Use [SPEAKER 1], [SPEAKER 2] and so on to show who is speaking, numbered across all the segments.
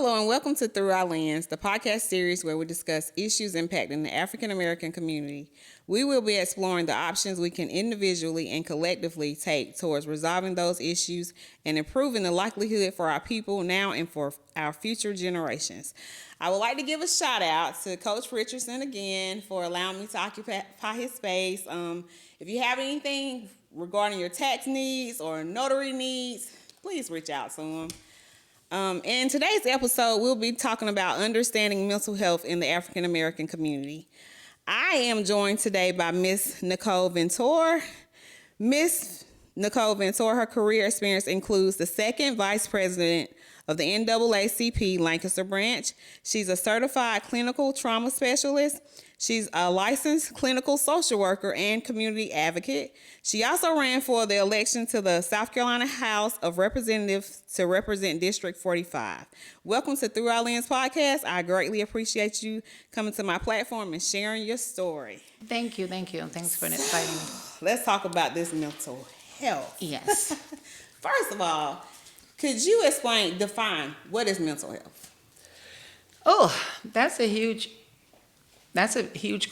[SPEAKER 1] Hello and welcome to Through Our Lens, the podcast series where we discuss issues impacting the African American community. We will be exploring the options we can individually and collectively take towards resolving those issues and improving the likelihood for our people now and for our future generations. I would like to give a shout out to Coach Richardson again for allowing me to occupy his space. If you have anything regarding your tax needs or notary needs, please reach out to him. In today's episode, we'll be talking about understanding mental health in the African American community. I am joined today by Miss Nicole Ventour. Miss Nicole Ventour, her career experience includes the second vice president of the NAACP Lancaster branch. She's a certified clinical trauma specialist. She's a licensed clinical social worker and community advocate. She also ran for the election to the South Carolina House of Representatives to represent District 45. Welcome to Through Our Lens podcast. I greatly appreciate you coming to my platform and sharing your story.
[SPEAKER 2] Thank you. Thanks for inviting me.
[SPEAKER 1] Let's talk about this mental health.
[SPEAKER 2] Yes.
[SPEAKER 1] First of all, could you define what is mental health?
[SPEAKER 2] Oh, that's a huge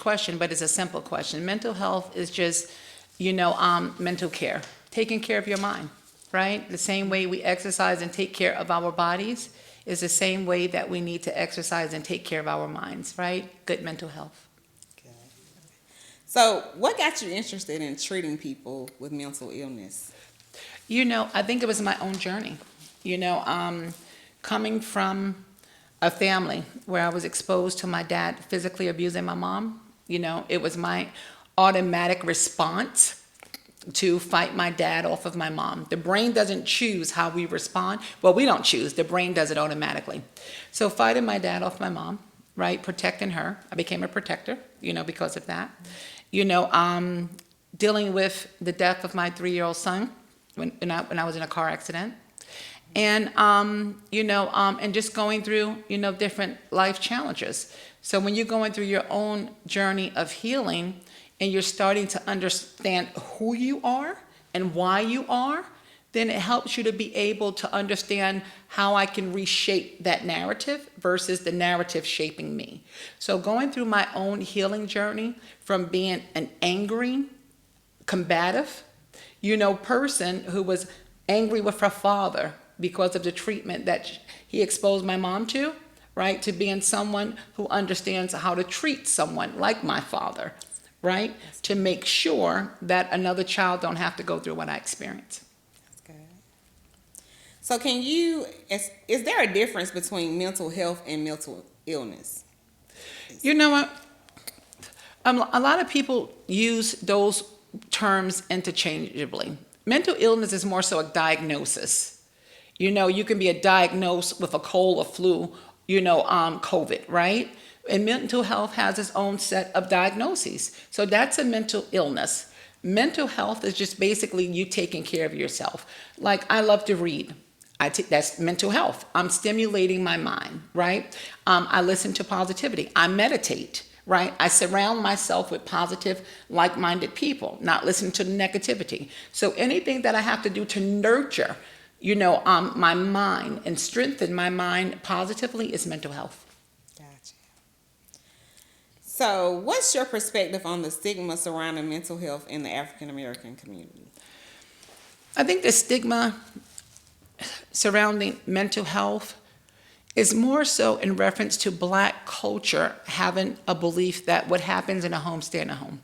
[SPEAKER 2] question, but it's a simple question. Mental health is just, mental care, taking care of your mind, right? The same way we exercise and take care of our bodies is the same way that we need to exercise and take care of our minds, right? Good mental health.
[SPEAKER 1] Okay. So what got you interested in treating people with mental illness?
[SPEAKER 2] I think it was my own journey. Coming from a family where I was exposed to my dad physically abusing my mom, it was my automatic response to fight my dad off of my mom. The brain doesn't choose how we respond. Well, we don't choose. The brain does it automatically. So fighting my dad off my mom, right, protecting her. I became a protector, because of that. Dealing with the death of my 3-year-old son when I was in a car accident. And, and just going through, different life challenges. So when you're going through your own journey of healing and you're starting to understand who you are and why you are, then it helps you to be able to understand how I can reshape that narrative versus the narrative shaping me. So going through my own healing journey from being an angry, combative, person who was angry with her father because of the treatment that he exposed my mom to, right? To being someone who understands how to treat someone like my father, right? To make sure that another child don't have to go through what I experienced.
[SPEAKER 1] That's good. So is there a difference between mental health and mental illness?
[SPEAKER 2] You know what? A lot of people use those terms interchangeably. Mental illness is more so a diagnosis. You can be diagnosed with a cold or flu, COVID, right? And mental health has its own set of diagnoses. So that's a mental illness. Mental health is just basically you taking care of yourself. Like I love to read. That's mental health. I'm stimulating my mind, right? I listen to positivity. I meditate, right? I surround myself with positive, like-minded people, not listen to the negativity. So anything that I have to do to nurture my mind and strengthen my mind positively is mental health.
[SPEAKER 1] Gotcha. So what's your perspective on the stigma surrounding mental health in the African American community?
[SPEAKER 2] I think the stigma surrounding mental health is more so in reference to Black culture having a belief that what happens in a home stays in a home.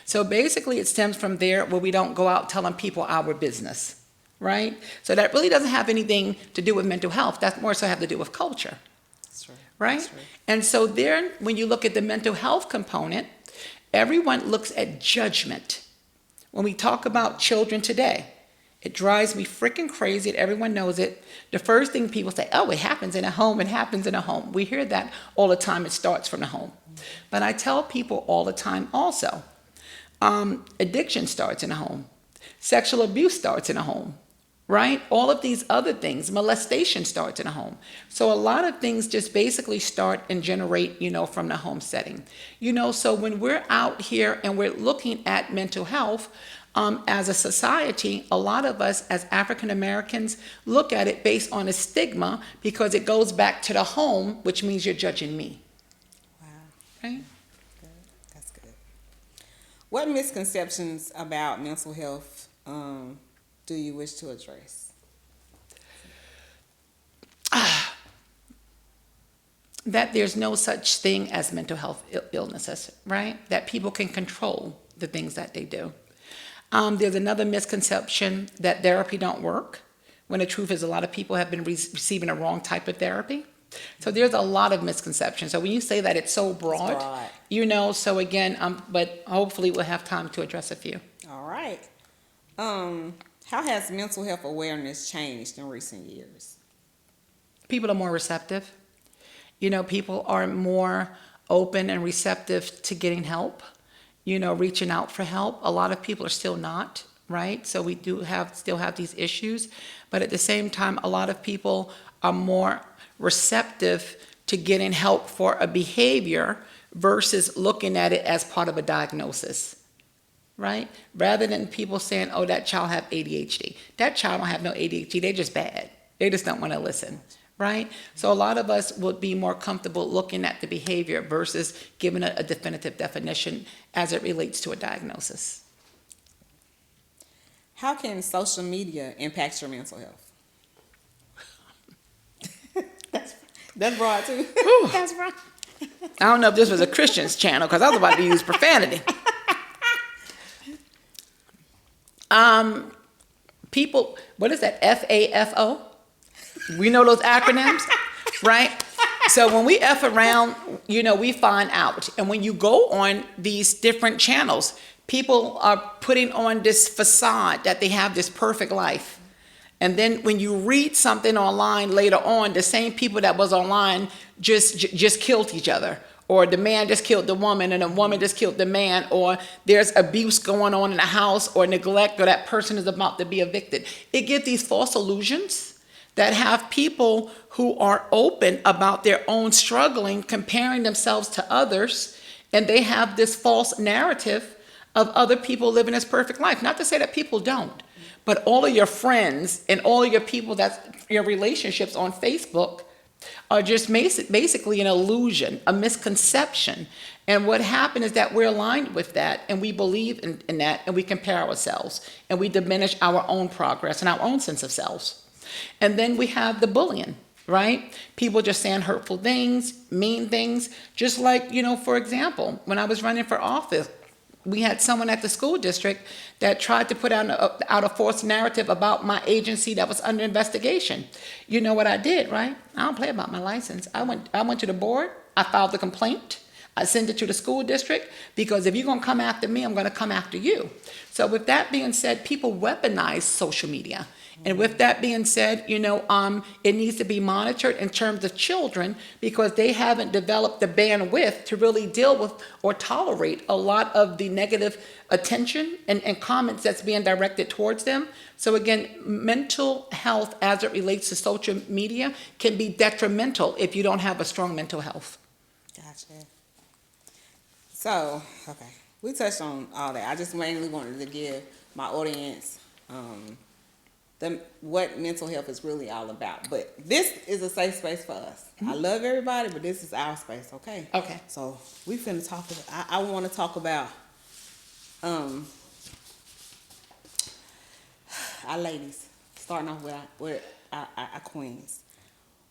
[SPEAKER 2] So basically it stems from there where we don't go out telling people our business. Right? So that really doesn't have anything to do with mental health. That's more so have to do with culture.
[SPEAKER 1] That's right.
[SPEAKER 2] Right?
[SPEAKER 1] That's right.
[SPEAKER 2] And so there, when you look at the mental health component, everyone looks at judgment. When we talk about children today, it drives me freaking crazy that everyone knows it. The first thing people say, oh, it happens in a home, it happens in a home. We hear that all the time, it starts from the home. But I tell people all the time also, addiction starts in a home. Sexual abuse starts in a home. Right? All of these other things, molestation starts in a home. So a lot of things just basically start and generate, from the home setting. So when we're out here and we're looking at mental health, as a society, a lot of us as African Americans look at it based on a stigma because it goes back to the home, which means you're judging me.
[SPEAKER 1] Wow.
[SPEAKER 2] Right?
[SPEAKER 1] Good. That's good. What misconceptions about mental health do you wish to address?
[SPEAKER 2] That there's no such thing as mental health illnesses, right? That people can control the things that they do. There's another misconception that therapy don't work, when the truth is a lot of people have been receiving a wrong type of therapy. So there's a lot of misconceptions. So when you say that it's so broad, so again, but hopefully we'll have time to address a few.
[SPEAKER 1] All right. How has mental health awareness changed in recent years?
[SPEAKER 2] People are more receptive. People are more open and receptive to getting help, reaching out for help. A lot of people are still not, right? So we still have these issues. But at the same time, a lot of people are more receptive to getting help for a behavior versus looking at it as part of a diagnosis, right? Rather than people saying, oh, that child have ADHD. That child don't have no ADHD. They're just bad. They just don't want to listen. Right? So a lot of us would be more comfortable looking at the behavior versus giving a definitive definition as it relates to a diagnosis.
[SPEAKER 1] How can social media impact your mental health? that's broad too. That's broad.
[SPEAKER 2] I don't know if this was a Christian's channel because I was about to use profanity. People, what is that? FAFO? We know those acronyms, right? So when we F around, we find out. And when you go on these different channels, people are putting on this facade that they have this perfect life. And then when you read something online later on, the same people that was online just killed each other. Or the man just killed the woman and the woman just killed the man. Or there's abuse going on in the house or neglect or that person is about to be evicted. It gives these false illusions that have people who are open about their own struggling, comparing themselves to others, and they have this false narrative of other people living this perfect life. Not to say that people don't, but all of your friends and all of your people your relationships on Facebook are just basically an illusion, a misconception. And what happened is that we're aligned with that, and we believe in that, and we compare ourselves, and we diminish our own progress and our own sense of selves. And then we have the bullying, right? People just saying hurtful things, mean things. Just like, for example, when I was running for office, we had someone at the school district that tried to put out a false narrative about my agency that was under investigation. You know what I did, right? I don't play about my license. I went to the board. I filed the complaint. I sent it to the school district because if you're going to come after me, I'm going to come after you. So with that being said, people weaponize social media. And with that being said, it needs to be monitored in terms of children because they haven't developed the bandwidth to really deal with or tolerate a lot of the negative attention and comments that's being directed towards them. So again, mental health as it relates to social media can be detrimental if you don't have a strong mental health.
[SPEAKER 1] Gotcha. So, okay, we touched on all that. I just mainly wanted to give my audience what mental health is really all about. But this is a safe space for us. Mm-hmm. I love everybody, but this is our space, okay?
[SPEAKER 2] Okay.
[SPEAKER 1] So we finna talk about, I want to talk about our ladies, starting off with our queens.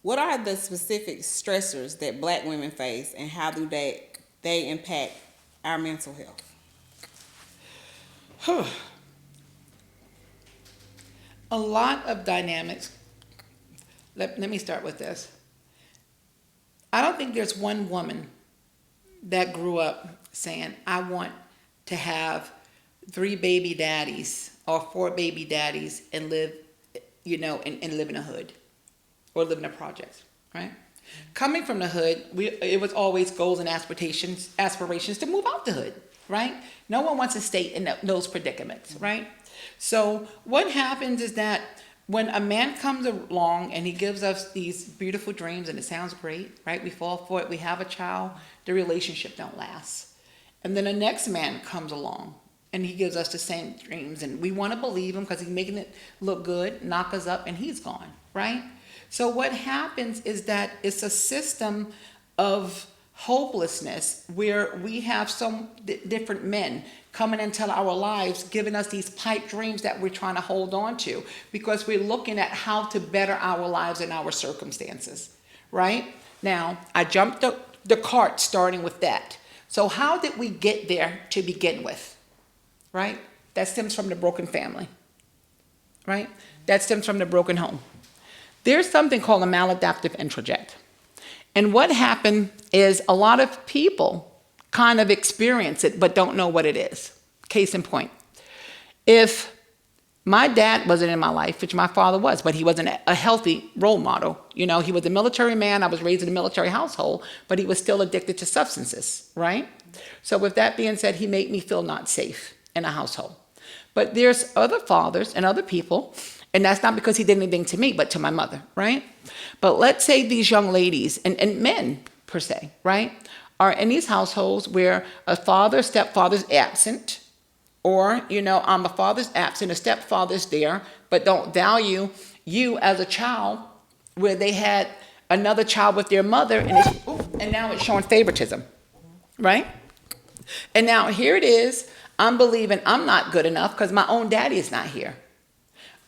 [SPEAKER 1] What are the specific stressors that Black women face, and how do they impact our mental health?
[SPEAKER 2] A lot of dynamics. Let me start with this. I don't think there's one woman that grew up saying, I want to have 3 baby daddies or 4 baby daddies and live, and live in a hood or live in a project, right? Coming from the hood, it was always goals and aspirations to move out the hood, right? No one wants to stay in those predicaments, right? So what happens is that when a man comes along and he gives us these beautiful dreams and it sounds great, right? We fall for it, we have a child, the relationship don't last. And then the next man comes along and he gives us the same dreams, and we want to believe him because he's making it look good, knock us up, and he's gone, right? So what happens is that it's a system of hopelessness where we have some different men coming into our lives, giving us these pipe dreams that we're trying to hold on to because we're looking at how to better our lives and our circumstances, right? Now, I jumped the cart starting with that. So how did we get there to begin with, right? That stems from the broken family, right? That stems from the broken home. There's something called a maladaptive introject. And what happened is a lot of people kind of experience it but don't know what it is. Case in point, if my dad wasn't in my life, which my father was, but he wasn't a healthy role model. You know, he was a military man. I was raised in a military household, but he was still addicted to substances, right? So with that being said, he made me feel not safe in a household. But there's other fathers and other people, and that's not because he did anything to me, but to my mother, right? But let's say these young ladies, and men per se, right, are in these households where a father, stepfather's absent, or, you know, a father's absent, a stepfather's there, but don't value you as a child, where they had another child with their mother, and now it's showing favoritism, right? And now here it is, I'm believing I'm not good enough because my own daddy is not here.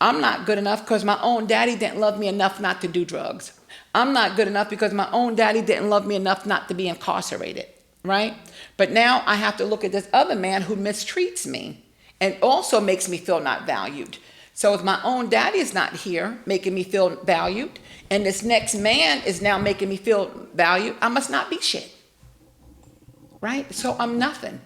[SPEAKER 2] I'm not good enough because my own daddy didn't love me enough not to do drugs. I'm not good enough because my own daddy didn't love me enough not to be incarcerated, right? But now I have to look at this other man who mistreats me and also makes me feel not valued. So if my own daddy is not here making me feel valued, and this next man is now making me feel valued, I must not be shit, right? So I'm nothing.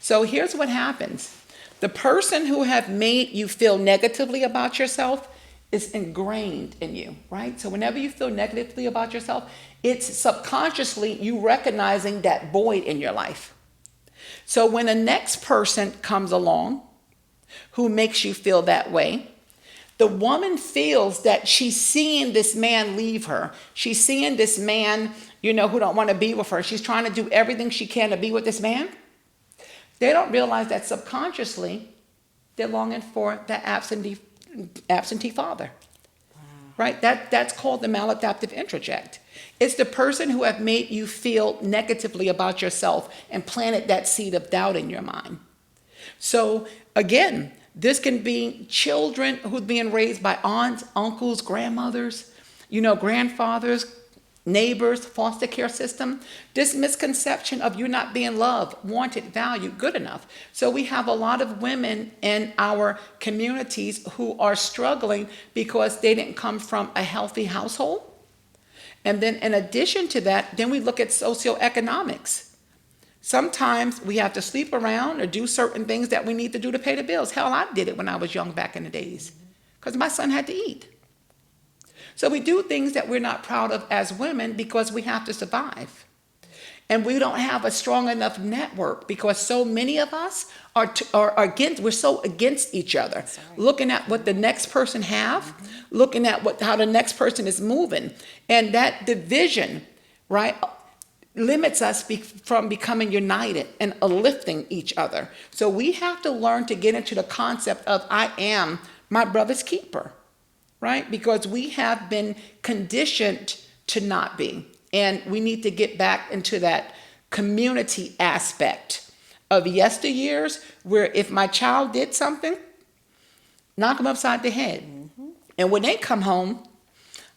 [SPEAKER 2] So here's what happens. The person who have made you feel negatively about yourself is ingrained in you, right? So whenever you feel negatively about yourself, it's subconsciously you recognizing that void in your life. So when the next person comes along who makes you feel that way, the woman feels that she's seeing this man leave her. She's seeing this man, you know, who don't want to be with her. She's trying to do everything she can to be with this man. They don't realize that subconsciously they're longing for that absentee father, right? That's called the maladaptive introject. It's the person who have made you feel negatively about yourself and planted that seed of doubt in your mind. So again, this can be children who's being raised by aunts, uncles, grandmothers, you know, grandfathers, neighbors, foster care system. This misconception of you not being loved, wanted, valued, good enough. So we have a lot of women in our communities who are struggling because they didn't come from a healthy household. And then in addition to that, then we look at socioeconomics. Sometimes we have to sleep around or do certain things that we need to do to pay the bills. Hell, I did it when I was young back in the days because my son had to eat. So we do things that we're not proud of as women because we have to survive. And we don't have a strong enough network because so many of us are against, we're so against each other. Right. Looking at what the next person have, looking at how the next person is moving. And that division, right, limits us from becoming united and uplifting each other. So we have to learn to get into the concept of I am my brother's keeper. Right? Because we have been conditioned to not be. And we need to get back into that community aspect of yesteryears where if my child did something, knock them upside the head. Mm-hmm. And when they come home,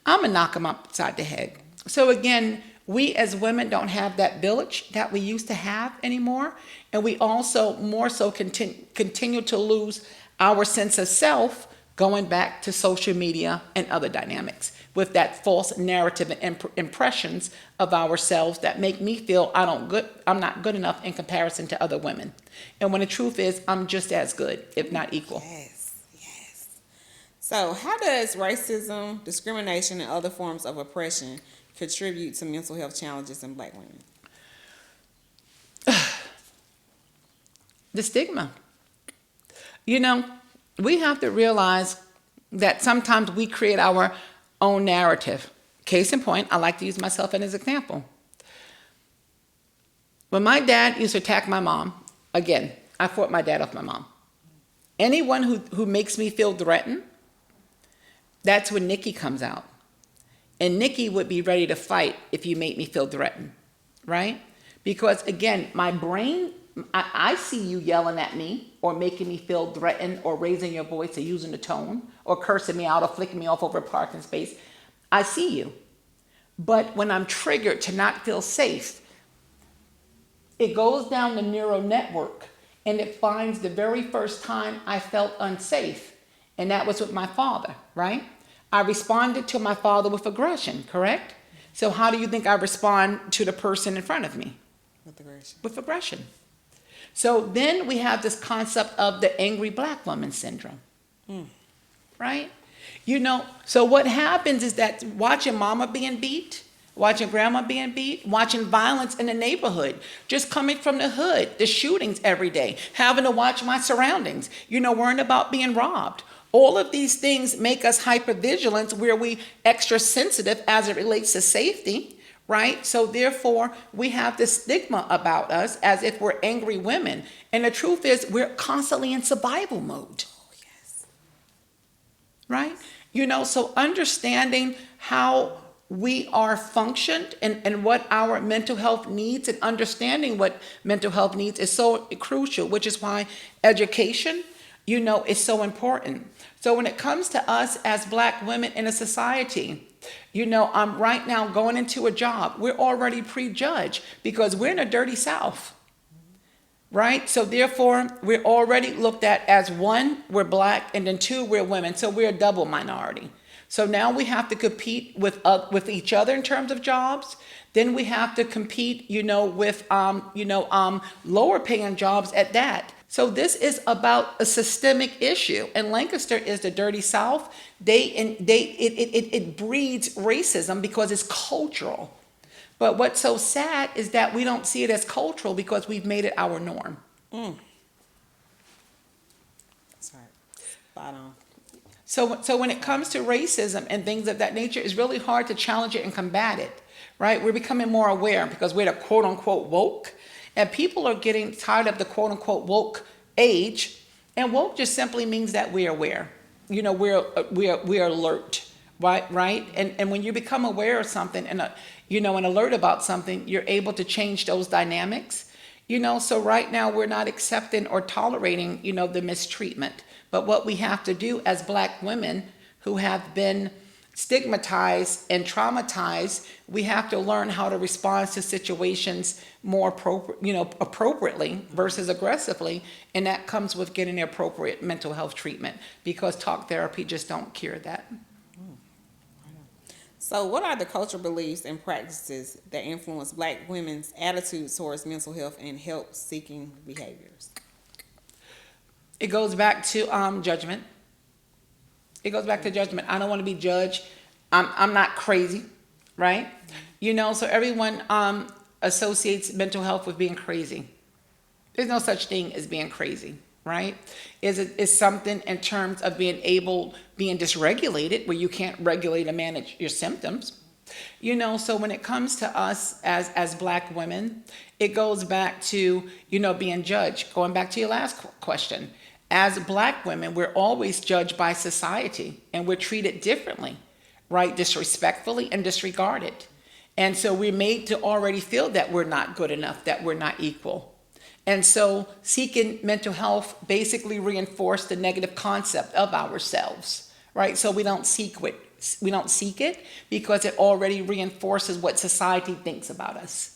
[SPEAKER 2] I'm going to knock them upside the head. So again, we as women don't have that village that we used to have anymore. And we also more so continue to lose our sense of self going back to social media and other dynamics with that false narrative and impressions of ourselves that make me feel I'm not good enough in comparison to other women. And when the truth is, I'm just as good, if not equal.
[SPEAKER 1] Yes. So how does racism, discrimination, and other forms of oppression contribute to mental health challenges in Black women?
[SPEAKER 2] The stigma. You know, we have to realize that sometimes we create our own narrative. Case in point, I like to use myself as an example. When my dad used to attack my mom, again, I fought my dad off my mom. Anyone who makes me feel threatened, that's when Nikki comes out. And Nikki would be ready to fight if you made me feel threatened, right? Because again, my brain, I see you yelling at me or making me feel threatened or raising your voice or using the tone or cursing me out or flicking me off over a parking space. I see you. But when I'm triggered to not feel safe, it goes down the neural network and it finds the very first time I felt unsafe. And that was with my father, right? I responded to my father with aggression, correct? So how do you think I respond to the person in front of me?
[SPEAKER 1] With aggression.
[SPEAKER 2] With aggression. So then we have this concept of the angry black woman syndrome, right? You know, so what happens is that watching mama being beat, watching grandma being beat, watching violence in the neighborhood, just coming from the hood, the shootings every day, having to watch my surroundings, you know, worrying about being robbed. All of these things make us hypervigilant, where we extra sensitive as it relates to safety, right? So therefore, we have this stigma about us as if we're angry women. And the truth is, we're constantly in survival mode.
[SPEAKER 1] Oh, yes.
[SPEAKER 2] Right? You know, so understanding how we are functioned and what our mental health needs, and understanding what mental health needs is so crucial, which is why education, you know, is so important. So when it comes to us as black women in a society, you know, I'm right now going into a job, we're already prejudged because we're in a dirty South, right? So therefore, we're already looked at as, one, we're black, and then two, we're women. So we're a double minority. So now we have to compete with each other in terms of jobs. Then we have to compete, you know, with lower paying jobs at that. So this is about a systemic issue, and Lancaster is the dirty South. It breeds racism because it's cultural. But what's so sad is that we don't see it as cultural because we've made it our norm.
[SPEAKER 1] That's right. Spot on.
[SPEAKER 2] So when it comes to racism and things of that nature, it's really hard to challenge it and combat it, right? We're becoming more aware because we're the quote unquote woke, and people are getting tired of the quote unquote woke age. And woke just simply means that we're aware. You know, we're alert, right? And when you become aware of something and alert about something, you're able to change those dynamics. You know, so right now we're not accepting or tolerating, you know, the mistreatment. But what we have to do as black women who have been stigmatized and traumatized, we have to learn how to respond to situations more appropriately versus aggressively. And that comes with getting the appropriate mental health treatment, because talk therapy just don't cure that.
[SPEAKER 1] So what are the cultural beliefs and practices that influence black women's attitudes towards mental health and help-seeking behaviors?
[SPEAKER 2] It goes back to judgment. It goes back to judgment. I don't want to be judged. I'm not crazy, right? You know, so everyone associates mental health with being crazy. There's no such thing as being crazy, right? Is something in terms of being dysregulated, where you can't regulate and manage your symptoms. You know, so when it comes to us as black women, it goes back to, you know, being judged. Going back to your last question. As black women, we're always judged by society, and we're treated differently, right? Disrespectfully and disregarded. And so we're made to already feel that we're not good enough, that we're not equal. And so seeking mental health basically reinforced the negative concept of ourselves, right? So we don't seek it because it already reinforces what society thinks about us.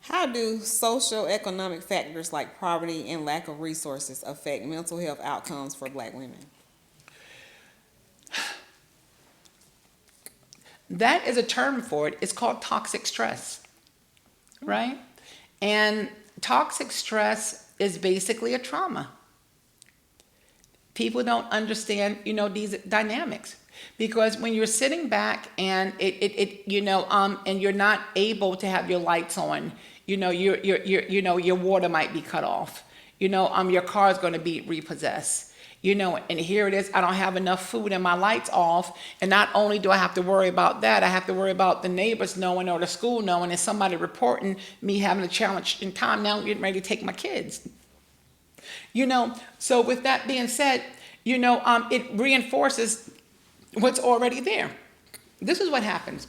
[SPEAKER 1] How do social economic factors like poverty and lack of resources affect mental health outcomes for black women?
[SPEAKER 2] That is a term for it. It's called toxic stress, right? And toxic stress is basically a trauma. People don't understand, you know, these dynamics, because when you're sitting back and and you're not able to have your lights on, you know, your water might be cut off, you know, your car is going to be repossessed. And here it is, I don't have enough food and my light's off. And not only do I have to worry about that, I have to worry about the neighbors knowing or the school knowing and somebody reporting me having a challenge in time. Now I'm getting ready to take my kids. So with that being said, it reinforces what's already there. This is what happens.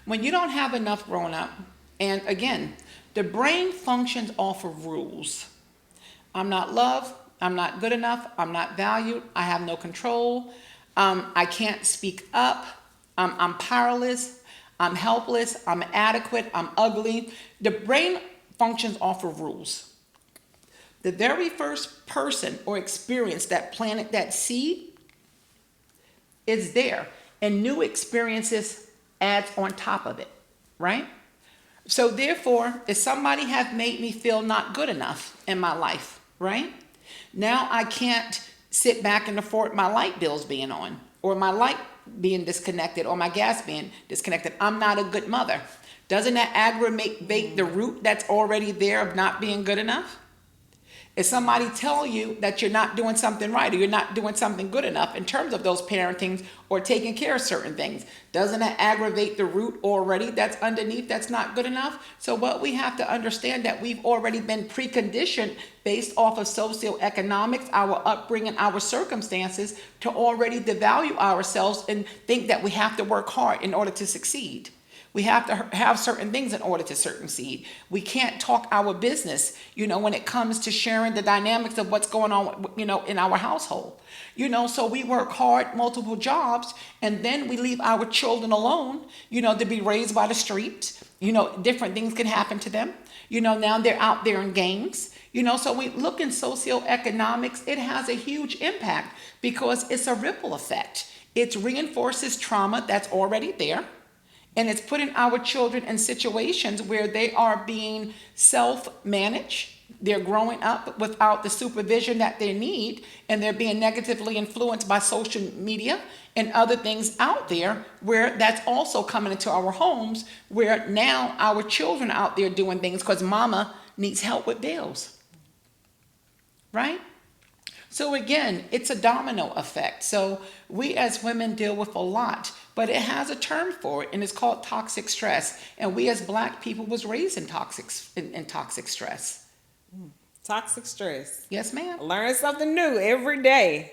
[SPEAKER 2] When you don't have enough growing up, and again, the brain functions off of rules. I'm not loved. I'm not good enough. I'm not valued. I have no control. I can't speak up. I'm powerless. I'm helpless. I'm inadequate. I'm ugly. The brain functions off of rules. The very first person or experience that planted that seed is there, and new experiences adds on top of it, right? So therefore, if somebody has made me feel not good enough in my life, right? Now I can't sit back and afford my light bills being on, or my light being disconnected, or my gas being disconnected. I'm not a good mother. Doesn't that aggravate the root that's already there of not being good enough? If somebody tell you that you're not doing something right or you're not doing something good enough in terms of those parenting or taking care of certain things, doesn't that aggravate the root already that's underneath that's not good enough? So what we have to understand that we've already been preconditioned based off of socioeconomics, our upbringing, our circumstances, to already devalue ourselves and think that we have to work hard in order to succeed. We have to have certain things in order to succeed. We can't talk our business, when it comes to sharing the dynamics of what's going on, in our household. So we work hard, multiple jobs, and then we leave our children alone, to be raised by the street. Different things can happen to them. Now they're out there in gangs. So we look in socioeconomics, it has a huge impact because it's a ripple effect. It reinforces trauma that's already there. And it's putting our children in situations where they are being self-managed. They're growing up without the supervision that they need, and they're being negatively influenced by social media and other things out there where that's also coming into our homes, where now our children are out there doing things because mama needs help with bills. Right? So again, it's a domino effect. So we as women deal with a lot, but it has a term for it, and it's called toxic stress. And we as Black people was raised in toxic stress.
[SPEAKER 1] Toxic stress.
[SPEAKER 2] Yes, ma'am.
[SPEAKER 1] Learn something new every day.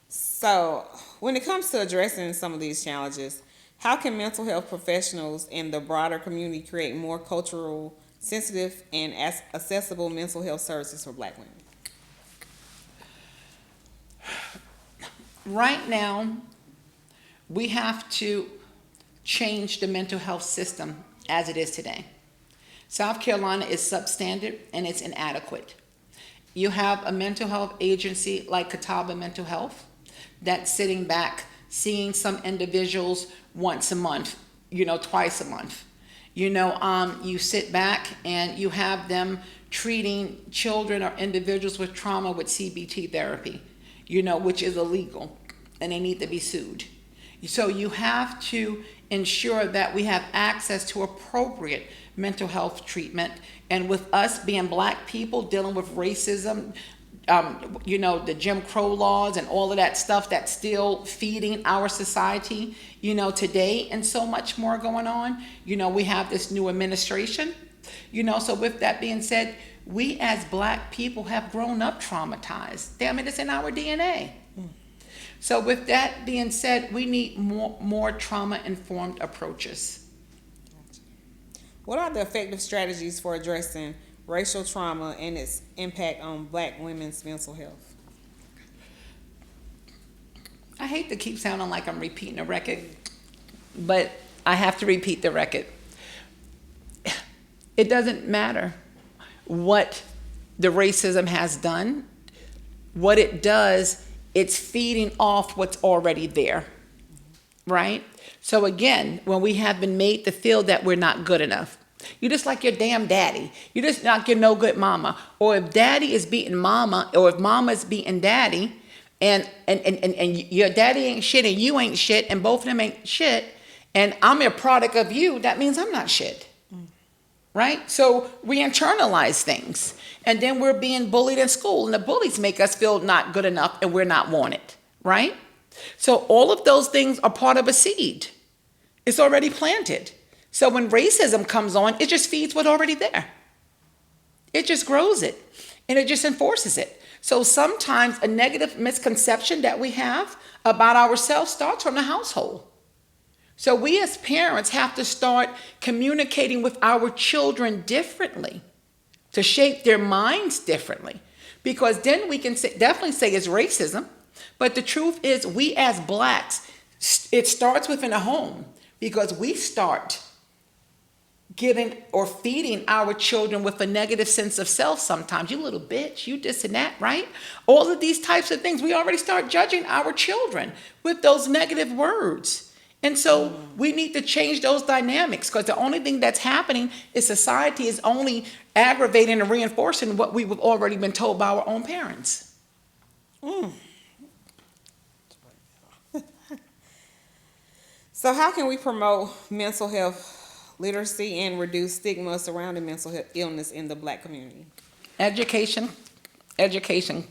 [SPEAKER 1] So when it comes to addressing some of these challenges, how can mental health professionals and the broader community create more cultural, sensitive, and accessible mental health services for Black women?
[SPEAKER 2] Right now, we have to change the mental health system as it is today. South Carolina is substandard and it's inadequate. You have a mental health agency like Catawba Mental Health that's sitting back, seeing some individuals once a month, twice a month. You sit back and you have them treating children or individuals with trauma with CBT therapy, which is illegal, and they need to be sued. So you have to ensure that we have access to appropriate mental health treatment. And with us being Black people dealing with racism, the Jim Crow laws and all of that stuff that's still feeding our society, today, and so much more going on. We have this new administration, so with that being said, we as Black people have grown up traumatized. Damn it, it's in our DNA. So with that being said, we need more trauma-informed approaches.
[SPEAKER 1] What are the effective strategies for addressing racial trauma and its impact on Black women's mental health?
[SPEAKER 2] I hate to keep sounding like I'm repeating a record, but I have to repeat the record. It doesn't matter what the racism has done. What it does, it's feeding off what's already there, right? So again, when we have been made to feel that we're not good enough, you're just like your damn daddy. You're just like your no good mama. Or if daddy is beating mama, or if mama is beating daddy, and your daddy ain't shit and you ain't shit, and both of them ain't shit, and I'm a product of you, that means I'm not shit. right? So we internalize things, and then we're being bullied in school, and the bullies make us feel not good enough and we're not wanted, right? So all of those things are part of a seed. It's already planted. So when racism comes on, it just feeds what's already there. It just grows it, and it just enforces it. So sometimes a negative misconception that we have about ourselves starts from the household. So we as parents have to start communicating with our children differently to shape their minds differently. Because then we can definitely say it's racism. But the truth is, we as blacks, it starts within a home, because we start giving or feeding our children with a negative sense of self sometimes. You little bitch, you this and that, right? All of these types of things, we already start judging our children with those negative words. And so we need to change those dynamics, because the only thing that's happening is society is only aggravating and reinforcing what we've already been told by our own parents.
[SPEAKER 1] So how can we promote mental health literacy and reduce stigma surrounding mental health illness in the Black community?
[SPEAKER 2] Education, education,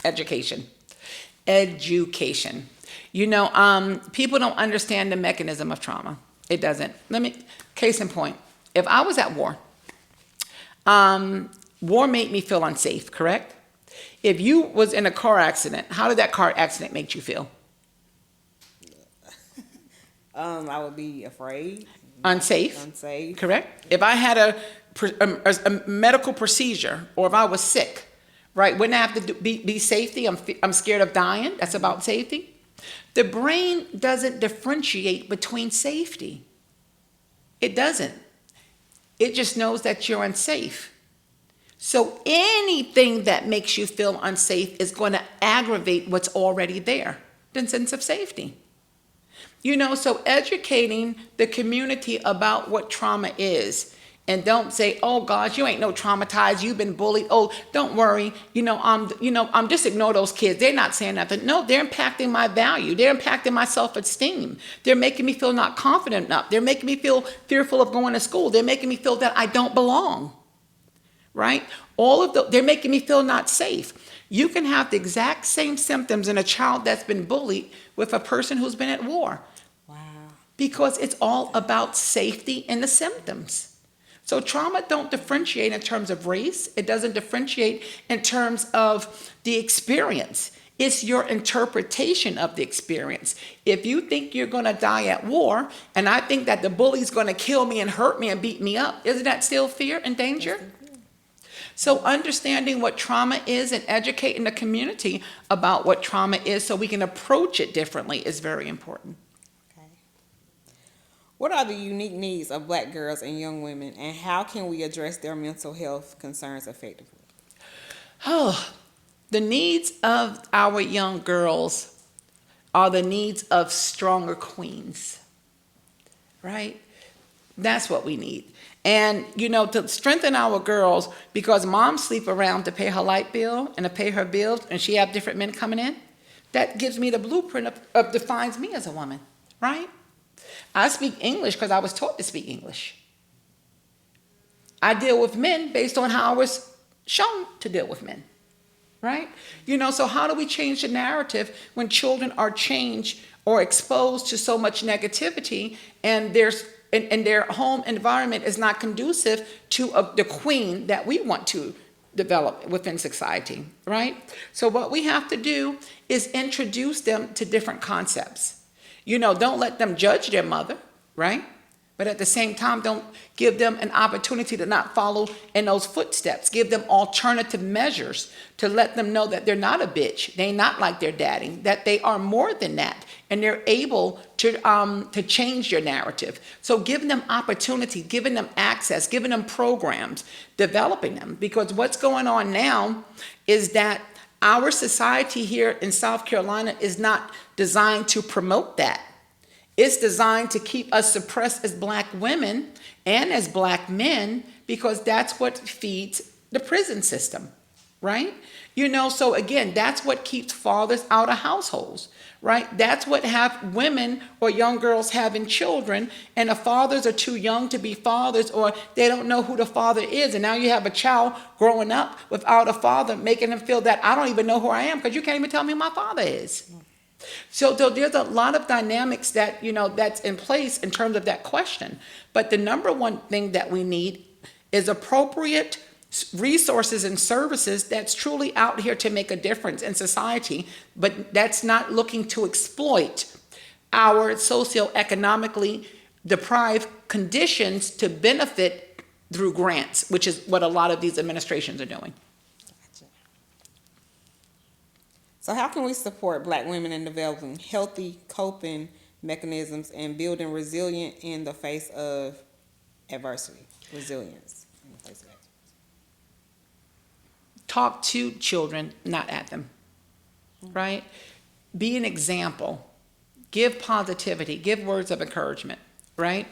[SPEAKER 2] education, education. You know, people don't understand the mechanism of trauma. It doesn't. Case in point, if I was at war, war made me feel unsafe, correct? If you was in a car accident, how did that car accident make you feel?
[SPEAKER 1] I would be afraid.
[SPEAKER 2] Unsafe.
[SPEAKER 1] Unsafe.
[SPEAKER 2] Correct? If I had a medical procedure, or if I was sick, right, wouldn't I have to be safety? I'm scared of dying. That's about safety. The brain doesn't differentiate between safety. It doesn't. It just knows that you're unsafe. So anything that makes you feel unsafe is going to aggravate what's already there, the sense of safety. You know, so educating the community about what trauma is, and don't say, "Oh gosh, you ain't no traumatized. You've been bullied. Oh, don't worry. I'm just ignore those kids. They're not saying nothing." No, they're impacting my value. They're impacting my self-esteem. They're making me feel not confident enough. They're making me feel fearful of going to school. They're making me feel that I don't belong. Right? They're making me feel not safe. You can have the exact same symptoms in a child that's been bullied with a person who's been at war.
[SPEAKER 1] Wow.
[SPEAKER 2] Because it's all about safety and the symptoms. So trauma don't differentiate in terms of race. It doesn't differentiate in terms of the experience. It's your interpretation of the experience. If you think you're going to die at war, and I think that the bully's going to kill me and hurt me and beat me up, isn't that still fear and danger? So understanding what trauma is and educating the community about what trauma is so we can approach it differently is very important.
[SPEAKER 1] Okay. What are the unique needs of Black girls and young women, and how can we address their mental health concerns effectively?
[SPEAKER 2] Oh, the needs of our young girls are the needs of stronger queens, right? That's what we need. And, to strengthen our girls, because moms sleep around to pay her light bill and to pay her bills, and she have different men coming in, that gives me the blueprint of defines me as a woman, right? I speak English because I was taught to speak English. I deal with men based on how I was shown to deal with men, right? So how do we change the narrative when children are changed or exposed to so much negativity, and their home environment is not conducive to the queen that we want to develop within society, right? So what we have to do is introduce them to different concepts. Don't let them judge their mother, right? But at the same time, don't give them an opportunity to not follow in those footsteps. Give them alternative measures to let them know that they're not a bitch. They're not like their daddy, that they are more than that. And they're able to change your narrative. So giving them opportunity, giving them access, giving them programs, developing them. Because what's going on now is that our society here in South Carolina is not designed to promote that. It's designed to keep us suppressed as Black women and as Black men, because that's what feeds the prison system, right? So again, that's what keeps fathers out of households, right? That's what have women or young girls having children, and the fathers are too young to be fathers, or they don't know who the father is. And now you have a child growing up without a father, making them feel that I don't even know who I am because you can't even tell me who my father is. So there's a lot of dynamics that, that's in place in terms of that question. But the number one thing that we need is appropriate resources and services that's truly out here to make a difference in society, but that's not looking to exploit our socioeconomically deprived conditions to benefit through grants, which is what a lot of these administrations are doing.
[SPEAKER 1] Gotcha. So how can we support Black women in developing healthy coping mechanisms and building resilience in the face of adversity? Resilience in the face of adversity.
[SPEAKER 2] Talk to children, not at them, right? Be an example. Give positivity. Give words of encouragement, right?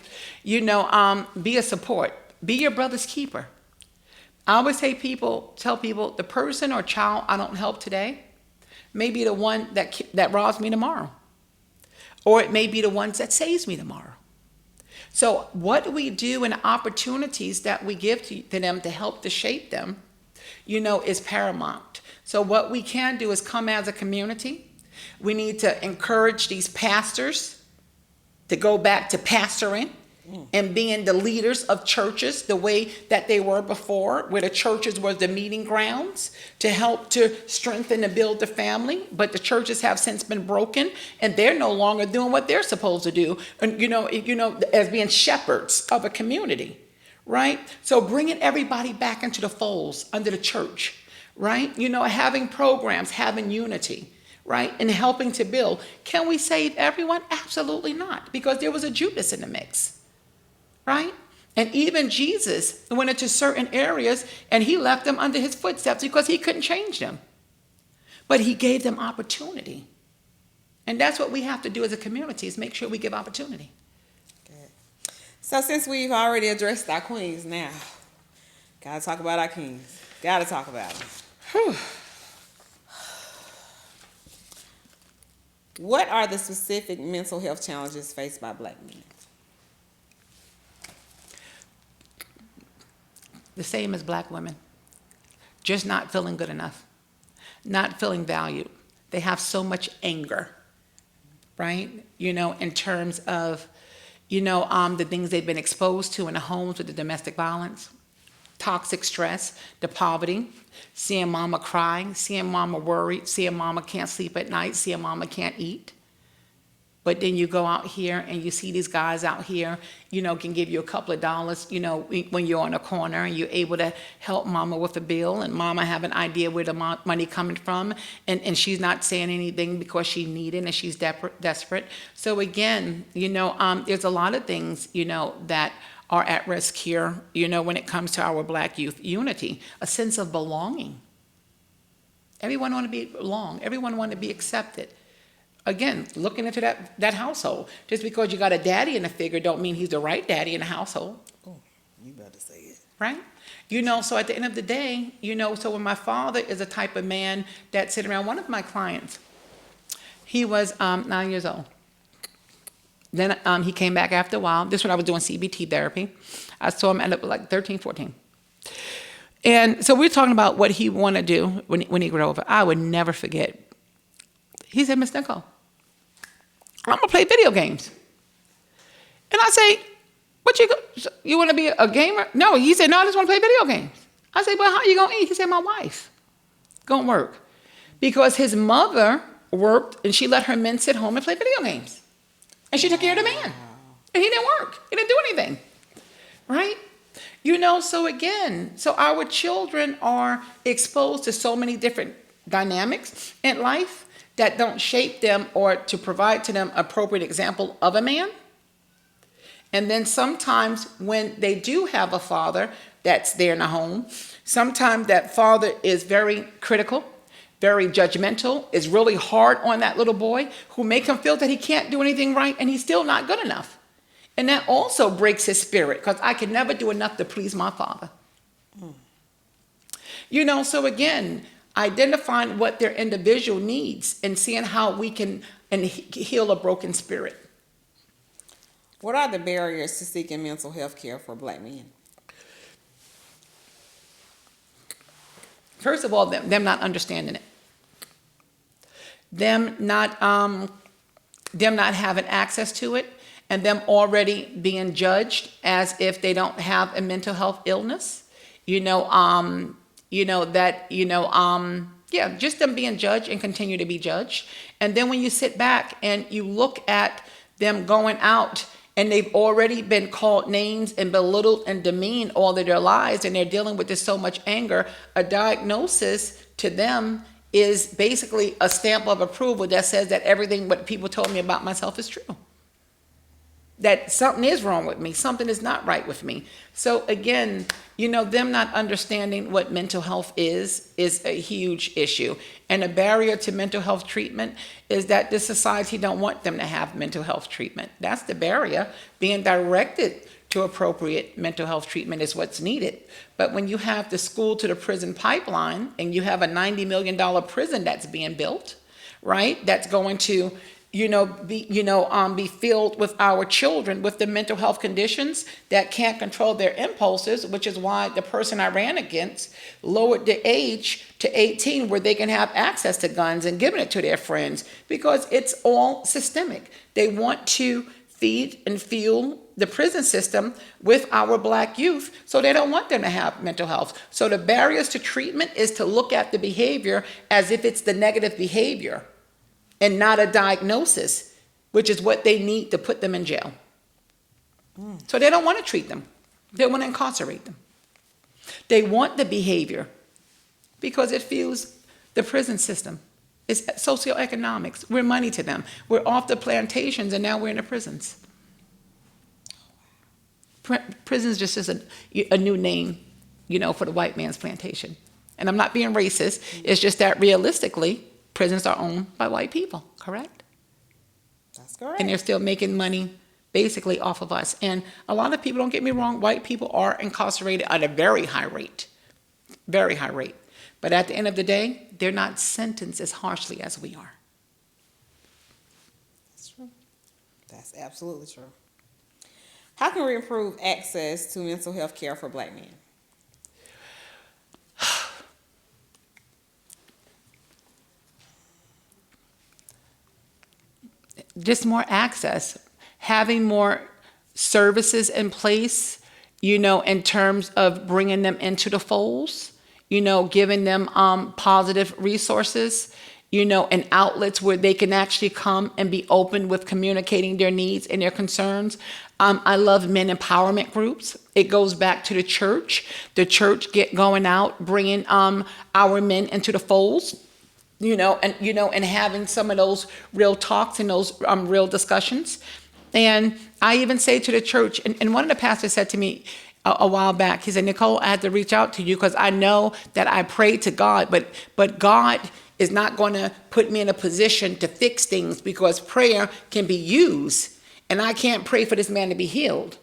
[SPEAKER 2] Be a support. Be your brother's keeper. I always tell people, the person or child I don't help today may be the one that robs me tomorrow. Or it may be the ones that saves me tomorrow. So what we do and opportunities that we give to them to help to shape them, is paramount. So what we can do is come as a community. We need to encourage these pastors to go back to pastoring and being the leaders of churches the way that they were before, where the churches were the meeting grounds to help to strengthen and build the family. But the churches have since been broken, and they're no longer doing what they're supposed to do, and as being shepherds of a community. Right? So bringing everybody back into the folds under the church, right? Having programs, having unity, right? And helping to build. Can we save everyone? Absolutely not, because there was a Judas in the mix, right? And even Jesus went into certain areas and he left them under his footsteps because he couldn't change them. But he gave them opportunity. And that's what we have to do as a community, is make sure we give opportunity.
[SPEAKER 1] So since we've already addressed our queens, now gotta talk about our kings. Gotta talk about them. Whew. What are the specific mental health challenges faced by Black men?
[SPEAKER 2] The same as Black women. Just not feeling good enough. Not feeling valued. They have so much anger, right? In terms of the things they've been exposed to in the homes with the domestic violence, toxic stress, the poverty, seeing mama crying, seeing mama worried, seeing mama can't sleep at night, seeing mama can't eat. But then you go out here and you see these guys out here, can give you a couple of dollars, when you're on a corner and you're able to help mama with a bill, and mama have an idea where the money coming from, and she's not saying anything because she needed and she's desperate. So again, there's a lot of things, that are at risk here, when it comes to our Black youth. Unity, a sense of belonging. Everyone want to belong. Everyone want to be accepted. Again, looking into that household. Just because you got a daddy in the figure don't mean he's the right daddy in the household.
[SPEAKER 1] Oh, you better say it.
[SPEAKER 2] Right? So at the end of the day, so when my father is a type of man that sit around, one of my clients, he was 9 years old. Then he came back after a while. This is when I was doing CBT therapy. I saw him end up like 13, 14. And so we were talking about what he want to do when he grew over. I would never forget. He said, Miss Nicole, I'm going to play video games. And I say, you want to be a gamer? No, he said, no, I just want to play video games. I said, well, how are you going to eat? He said, my wife going to work. Because his mother worked and she let her men sit home and play video games. And she took care of the man. And he didn't work. He didn't do anything. Right? So again, so our children are exposed to so many different dynamics in life that don't shape them or to provide to them appropriate example of a man. And then sometimes when they do have a father that's there in the home, sometimes that father is very critical, very judgmental, is really hard on that little boy, who make him feel that he can't do anything right and he's still not good enough. And that also breaks his spirit, because I can never do enough to please my father. So again, identifying what their individual needs and seeing how we can heal a broken spirit.
[SPEAKER 1] What are the barriers to seeking mental health care for Black men?
[SPEAKER 2] First of all, them not understanding it. Them not having access to it, and them already being judged as if they don't have a mental health illness. Just them being judged and continue to be judged. And then when you sit back and you look at them going out and they've already been called names and belittled and demeaned all of their lives, and they're dealing with this so much anger, a diagnosis to them is basically a stamp of approval that says that everything what people told me about myself is true. That something is wrong with me, something is not right with me. So again, them not understanding what mental health is a huge issue. And a barrier to mental health treatment is that the society don't want them to have mental health treatment. That's the barrier. Being directed to appropriate mental health treatment is what's needed. But when you have the school to the prison pipeline and you have a $90 million prison that's being built, right? That's going to be filled with our children with the mental health conditions that can't control their impulses, which is why the person I ran against lowered the age to 18 where they can have access to guns and giving it to their friends, because it's all systemic. They want to feed and fuel the prison system with our Black youth, so they don't want them to have mental health. So the barriers to treatment is to look at the behavior as if it's the negative behavior and not a diagnosis, which is what they need to put them in jail. So they don't want to treat them. They want to incarcerate them. They want the behavior because it fuels the prison system. It's socioeconomics. We're money to them. We're off the plantations and now we're in the prisons. Prisons just is a new name, for the white man's plantation. And I'm not being racist. It's just that realistically, prisons are owned by white people, correct?
[SPEAKER 1] That's correct.
[SPEAKER 2] And they're still making money basically off of us. And a lot of people, don't get me wrong, white people are incarcerated at a very high rate. Very high rate. But at the end of the day, they're not sentenced as harshly as we are.
[SPEAKER 1] That's true. That's absolutely true. How can we improve access to mental health care for Black men?
[SPEAKER 2] Just more access, having more services in place, in terms of bringing them into the folds, giving them positive resources, and outlets where they can actually come and be open with communicating their needs and their concerns. I love men empowerment groups. It goes back to the church. The church going out, bringing our men into the folds. And having some of those real talks and those real discussions. And I even say to the church, and one of the pastors said to me a while back, he said, Nicole, I had to reach out to you because I know that I prayed to God, but God is not going to put me in a position to fix things because prayer can be used, and I can't pray for this man to be healed.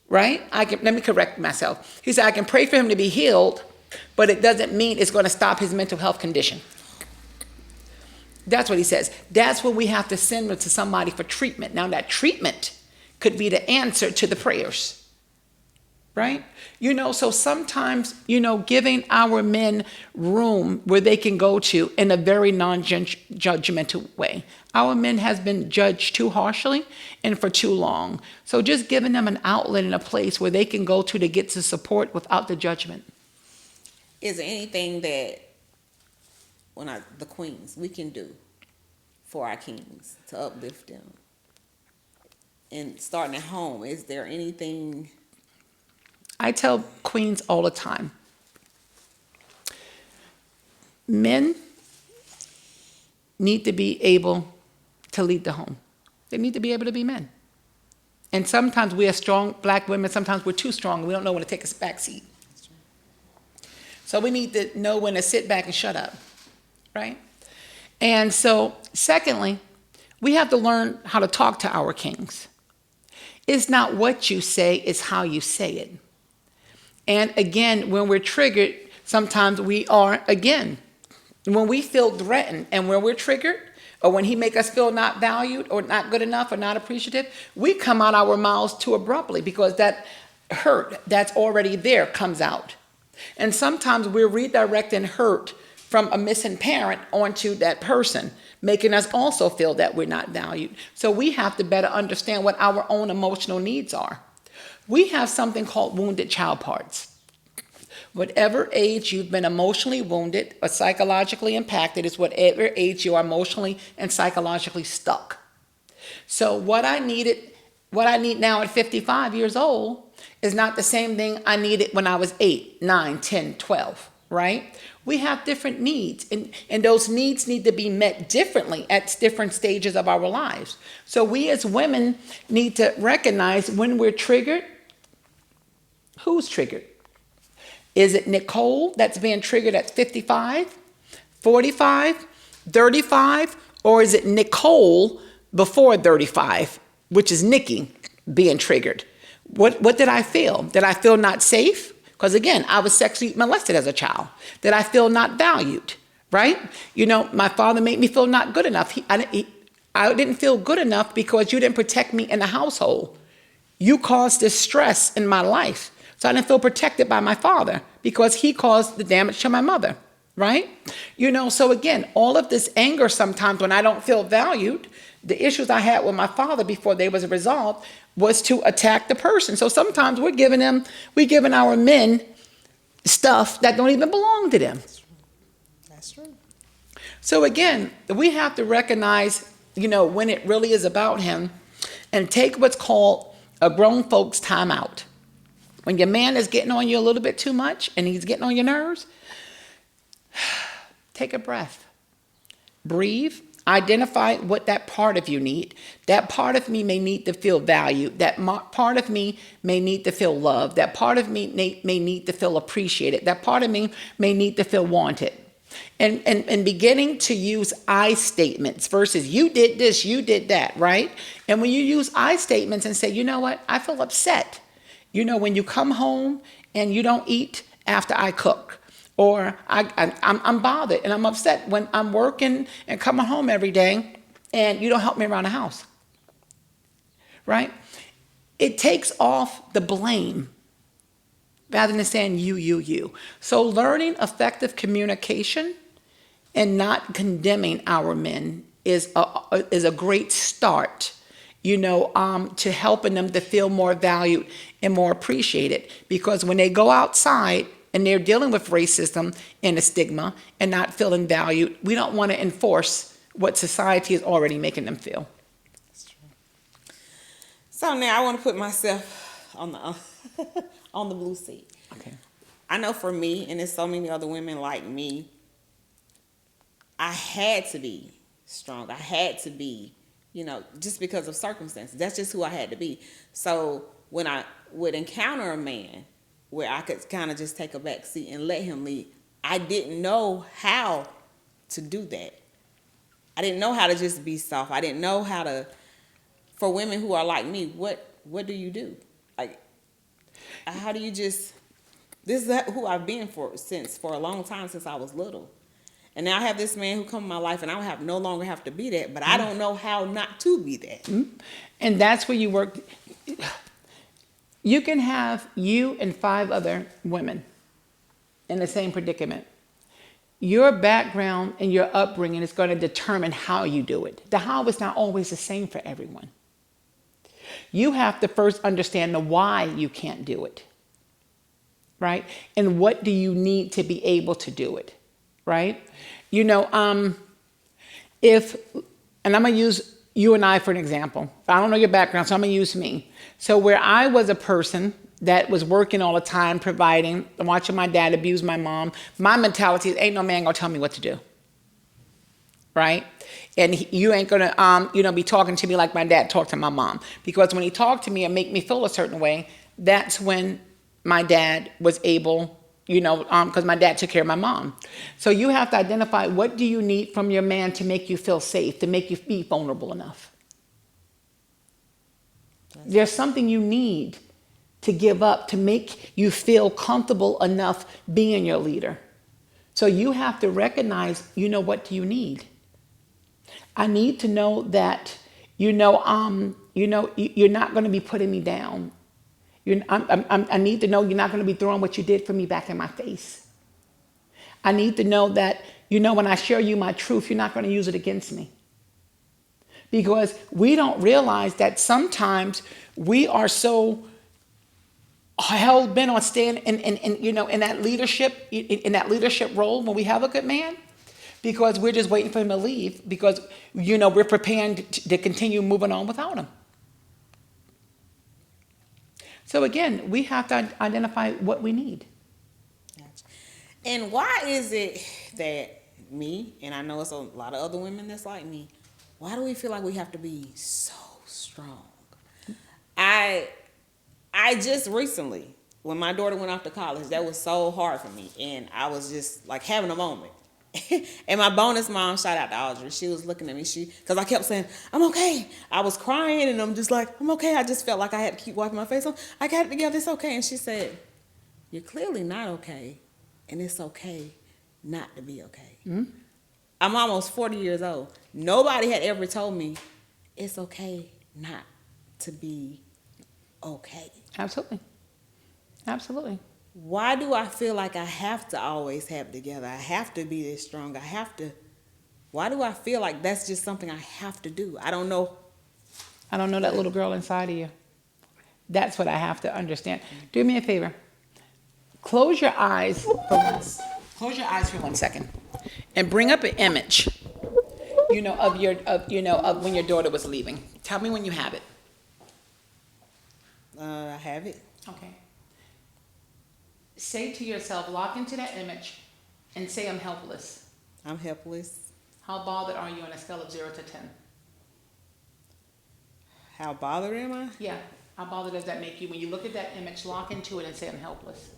[SPEAKER 2] Right? Let me correct myself. He said, I can pray for him to be healed, but it doesn't mean it's going to stop his mental health condition. That's what he says. That's when we have to send them to somebody for treatment. Now that treatment could be the answer to the prayers, right? So sometimes, giving our men room where they can go to in a very non-judgmental way. Our men has been judged too harshly and for too long. So just giving them an outlet and a place where they can go to get the support without the judgment.
[SPEAKER 1] Is there anything that the queens, we can do for our kings to uplift them? And starting at home, is there anything?
[SPEAKER 2] I tell queens all the time, men need to be able to lead the home. They need to be able to be men. And sometimes we are strong Black women, sometimes we're too strong. We don't know when to take a back seat. So we need to know when to sit back and shut up, right? And so, secondly, we have to learn how to talk to our kings. It's not what you say, it's how you say it. And again, when we're triggered, sometimes we are, again, when we feel threatened and when we're triggered, or when he make us feel not valued or not good enough or not appreciative, we come out our mouths too abruptly because that hurt that's already there comes out. And sometimes we're redirecting hurt from a missing parent onto that person, making us also feel that we're not valued. So we have to better understand what our own emotional needs are. We have something called wounded child parts. Whatever age you've been emotionally wounded or psychologically impacted is whatever age you are emotionally and psychologically stuck. So what I need now at 55 years old is not the same thing I needed when I was 8, 9, 10, 12, right? We have different needs, and those needs need to be met differently at different stages of our lives. So we as women need to recognize when we're triggered. Who's triggered? Is it Nicole that's being triggered at 55, 45, 35, or is it Nicole before 35, which is Nikki being triggered? What did I feel? Did I feel not safe? Because again, I was sexually molested as a child. Did I feel not valued? Right? You know, my father made me feel not good enough. I didn't feel good enough because you didn't protect me in the household. You caused this stress in my life. So I didn't feel protected by my father because he caused the damage to my mother, right? You know, so again, all of this anger sometimes when I don't feel valued, the issues I had with my father before they was resolved was to attack the person. So sometimes we're giving our men stuff that don't even belong to them.
[SPEAKER 1] That's true.
[SPEAKER 2] So again, we have to recognize, you know, when it really is about him and take what's called a grown folks time out. When your man is getting on you a little bit too much and he's getting on your nerves, take a breath. Breathe. Identify what that part of you need. That part of me may need to feel valued. That part of me may need to feel loved. That part of me may need to feel appreciated. That part of me may need to feel wanted. And beginning to use I statements versus you did this, you did that, right? And when you use I statements and say, you know what, I feel upset. You know, when you come home and you don't eat after I cook, or I'm bothered and I'm upset when I'm working and coming home every day and you don't help me around the house, right? It takes off the blame rather than saying you. So learning effective communication and not condemning our men is a great start, you know, to helping them to feel more valued and more appreciated. Because when they go outside and they're dealing with racism and a stigma and not feeling valued, we don't want to enforce what society is already making them feel.
[SPEAKER 1] That's true. So now I want to put myself on the on the blue seat.
[SPEAKER 2] Okay.
[SPEAKER 1] I know for me, and there's so many other women like me, I had to be strong. I had to be, you know, just because of circumstances. That's just who I had to be. So when I would encounter a man where I could kind of just take a back seat and let him lead, I didn't know how to do that. I didn't know how to just be soft. I didn't know how to, for women who are like me, what do you do? Like, how do you just, this is who I've been for a long time, since I was little. And now I have this man who come in my life and I no longer have to be that, but I don't know how not to be that.
[SPEAKER 2] Mm-hmm. And that's where you work. You can have you and 5 other women in the same predicament. Your background and your upbringing is going to determine how you do it. The how is not always the same for everyone. You have to first understand the why you can't do it, right? And what do you need to be able to do it, right? You know, and I'm going to use you and I for an example. I don't know your background, so I'm going to use me. So where I was a person that was working all the time, providing, watching my dad abuse my mom, my mentality is ain't no man going to tell me what to do, right? And you ain't going to, be talking to me like my dad talked to my mom. Because when he talked to me and make me feel a certain way, that's when my dad was able, because my dad took care of my mom. So you have to identify what do you need from your man to make you feel safe, to make you be vulnerable enough. There's something you need to give up to make you feel comfortable enough being your leader. So you have to recognize, what do you need? I need to know that, you're not going to be putting me down. I need to know you're not going to be throwing what you did for me back in my face. I need to know that, when I share you my truth, you're not going to use it against me. Because we don't realize that sometimes we are so hell bent on staying in that leadership role when we have a good man, because we're just waiting for him to leave, because we're preparing to continue moving on without him. So again, we have to identify what we need.
[SPEAKER 1] Gotcha. And why is it that me, and I know it's a lot of other women that's like me, why do we feel like we have to be so strong? I just recently, when my daughter went off to college, that was so hard for me. And I was just like having a moment. And my bonus mom, shout out to Audrey, she was looking at me, because I kept saying, I'm okay. I was crying and I'm just like, I'm okay. I just felt like I had to keep wiping my face on. I got it together, it's okay. And she said, you're clearly not okay. And it's okay not to be okay. Mm-hmm. I'm almost 40 years old. Nobody had ever told me it's okay not to be okay.
[SPEAKER 2] Absolutely. Absolutely.
[SPEAKER 1] Why do I feel like I have to always have it together? I have to be this strong. Why do I feel like that's just something I have to do? I don't know.
[SPEAKER 2] I don't know that little girl inside of you. That's what I have to understand. Do me a favor. Close your eyes for 1 second, and bring up an image, of when your daughter was leaving. Tell me when you have it.
[SPEAKER 1] I have it.
[SPEAKER 2] Okay. Say to yourself, lock into that image, and say, I'm helpless.
[SPEAKER 1] I'm helpless.
[SPEAKER 2] How bothered are you on a scale of 0 to 10?
[SPEAKER 1] How bothered am I?
[SPEAKER 2] Yeah. How bothered does that make you? When you look at that image, lock into it and say, I'm helpless.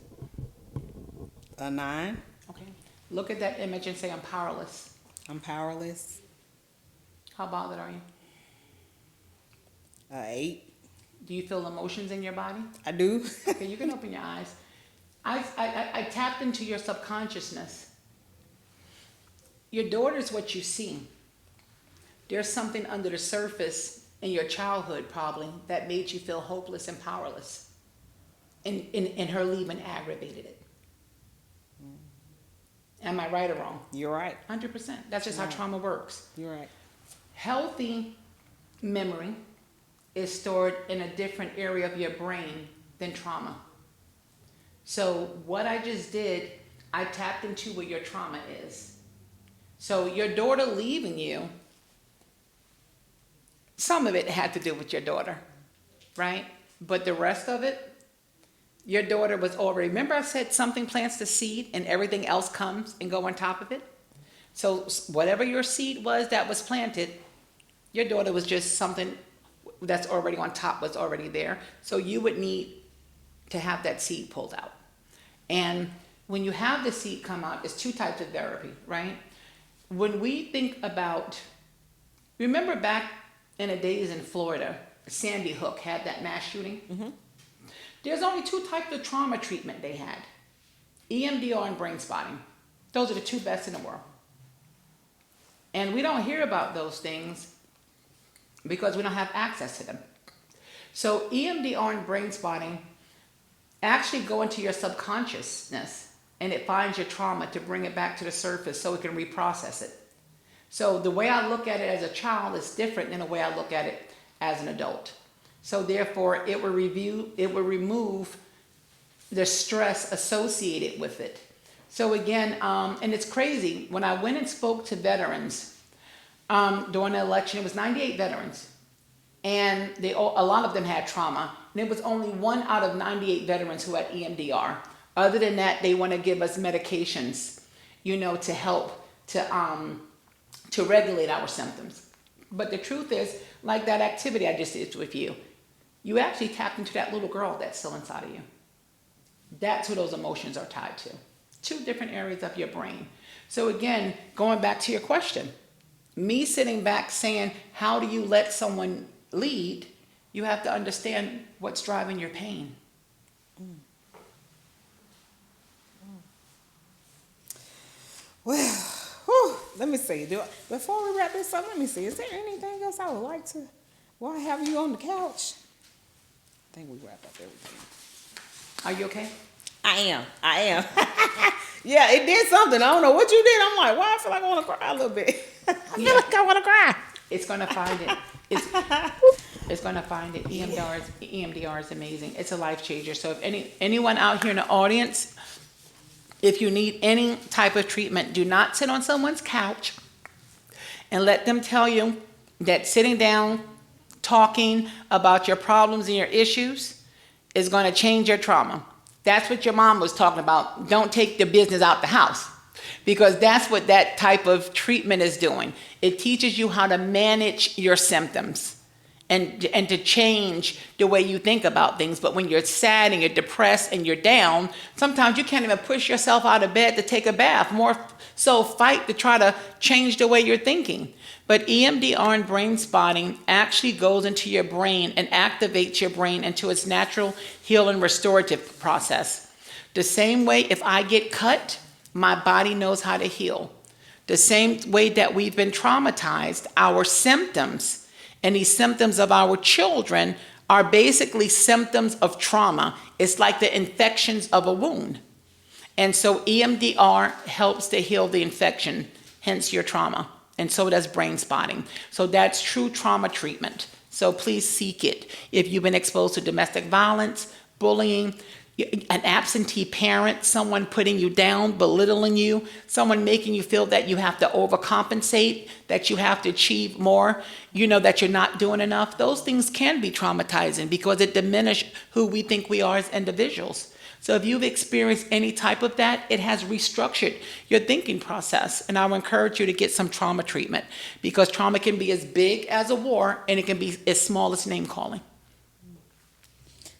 [SPEAKER 1] A 9.
[SPEAKER 2] Okay. Look at that image and say, I'm powerless.
[SPEAKER 1] I'm powerless.
[SPEAKER 2] How bothered are you?
[SPEAKER 1] 8.
[SPEAKER 2] Do you feel emotions in your body?
[SPEAKER 1] I do.
[SPEAKER 2] Okay, you can open your eyes. I tapped into your subconsciousness. Your daughter's what you see. There's something under the surface in your childhood probably that made you feel hopeless and powerless. And her leaving aggravated it. Am I right or wrong?
[SPEAKER 1] You're right.
[SPEAKER 2] 100%. That's just how trauma works.
[SPEAKER 1] You're right.
[SPEAKER 2] Healthy memory is stored in a different area of your brain than trauma. So what I just did, I tapped into what your trauma is. So your daughter leaving you, some of it had to do with your daughter, right? But the rest of it, your daughter was already, remember I said something plants the seed and everything else comes and go on top of it? So whatever your seed was that was planted, your daughter was just something that's already on top, was already there. So you would need to have that seed pulled out. And when you have the seed come out, there's 2 types of therapy, right? When we think about, remember back in the days in Florida, Sandy Hook had that mass shooting? Mm-hmm. There's only 2 types of trauma treatment they had. EMDR and brain spotting. Those are the 2 best in the world. And we don't hear about those things because we don't have access to them. So EMDR and brain spotting actually go into your subconsciousness, and it finds your trauma to bring it back to the surface so it can reprocess it. So the way I look at it as a child is different than the way I look at it as an adult. So therefore, it will remove the stress associated with it. So again, and it's crazy, when I went and spoke to veterans during the election, it was 98 veterans. And a lot of them had trauma. And it was only 1 out of 98 veterans who had EMDR. Other than that, they want to give us medications, to help to regulate our symptoms. But the truth is, like that activity I just did with you, you actually tapped into that little girl that's still inside of you. That's who those emotions are tied to. 2 different areas of your brain. So again, going back to your question, me sitting back saying, how do you let someone lead? You have to understand what's driving your pain.
[SPEAKER 1] Well, whew, let me see. Before we wrap this up, let me see. Is there anything else I would like to, while I have you on the couch? I think we wrapped up everything.
[SPEAKER 2] Are you okay?
[SPEAKER 1] I am. Yeah, it did something. I don't know what you did. I'm like, why I feel like I want to cry a little bit. I feel like I want to cry.
[SPEAKER 2] It's gonna find it. It's gonna find it. EMDR is amazing. It's a life changer. So if anyone out here in the audience, if you need any type of treatment, do not sit on someone's couch and let them tell you that sitting down, talking about your problems and your issues is going to change your trauma. That's what your mom was talking about. Don't take the business out the house, because that's what that type of treatment is doing. It teaches you how to manage your symptoms and to change the way you think about things. But when you're sad and you're depressed and you're down, sometimes you can't even push yourself out of bed to take a bath. More so, fight to try to change the way you're thinking. But EMDR and brain spotting actually goes into your brain and activates your brain into its natural healing restorative process. The same way if I get cut, my body knows how to heal. The same way that we've been traumatized, our symptoms and these symptoms of our children are basically symptoms of trauma. It's like the infections of a wound. And so EMDR helps to heal the infection, hence your trauma. And so does brain spotting. So that's true trauma treatment. So please seek it. If you've been exposed to domestic violence, bullying, an absentee parent, someone putting you down, belittling you, someone making you feel that you have to overcompensate, that you have to achieve more, that you're not doing enough, those things can be traumatizing because it diminishes who we think we are as individuals. So if you've experienced any type of that, it has restructured your thinking process. And I would encourage you to get some trauma treatment, because trauma can be as big as a war and it can be as small as name calling.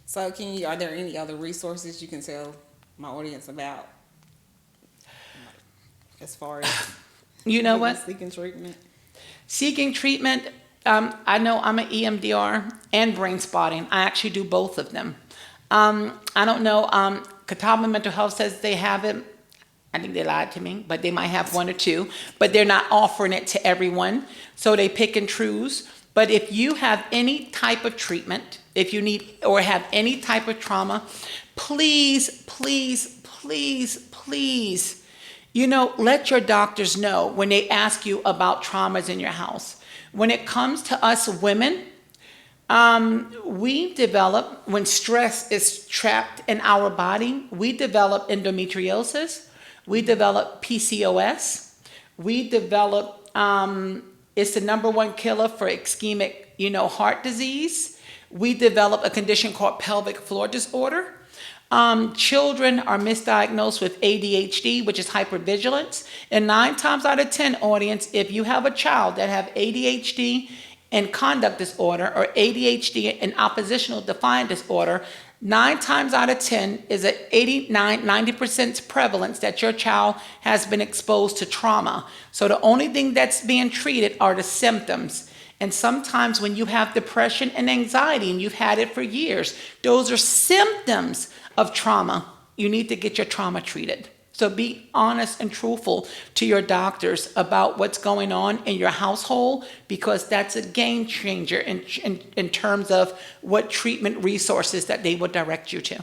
[SPEAKER 1] So are there any other resources you can tell my audience about as far as seeking treatment?
[SPEAKER 2] Seeking treatment, I know I'm an EMDR and brain spotting. I actually do both of them. I don't know, Catawba Mental Health says they have it. I think they lied to me, but they might have one or two, but they're not offering it to everyone. So they pick and choose. But if you have any type of treatment, if you need or have any type of trauma, please, let your doctors know when they ask you about traumas in your house. When it comes to us women, we develop, when stress is trapped in our body, we develop endometriosis, we develop PCOS, we develop, it's the number one killer for ischemic, heart disease. We develop a condition called pelvic floor disorder. Children are misdiagnosed with ADHD, which is hypervigilance. And 9 times out of 10, audience, if you have a child that have ADHD and conduct disorder, or ADHD and oppositional defiant disorder, 9 times out of 10 is an 90% prevalence that your child has been exposed to trauma. So the only thing that's being treated are the symptoms. And sometimes when you have depression and anxiety and you've had it for years, those are symptoms of trauma. You need to get your trauma treated. So be honest and truthful to your doctors about what's going on in your household, because that's a game changer in terms of what treatment resources that they will direct you to.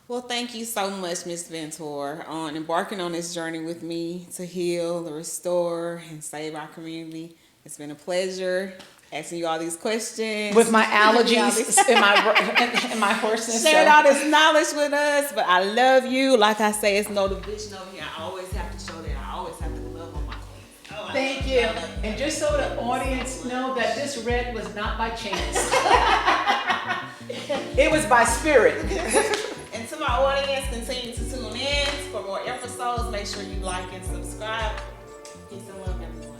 [SPEAKER 1] Well, thank you so much, Ms. Ventour, on embarking on this journey with me to heal, to restore, and save our community. It's been a pleasure asking you all these questions.
[SPEAKER 2] With my allergies and my hoarseness.
[SPEAKER 1] Sharing all this knowledge with us. But I love you. Like I say, it's no division over here. I always have to show that. I always have to love on my queen.
[SPEAKER 2] Thank you. And just so the audience know that this red was not by chance. It was by spirit.
[SPEAKER 1] And to my audience, continue to tune in for more episodes. Make sure you like and subscribe. Peace and love, everyone.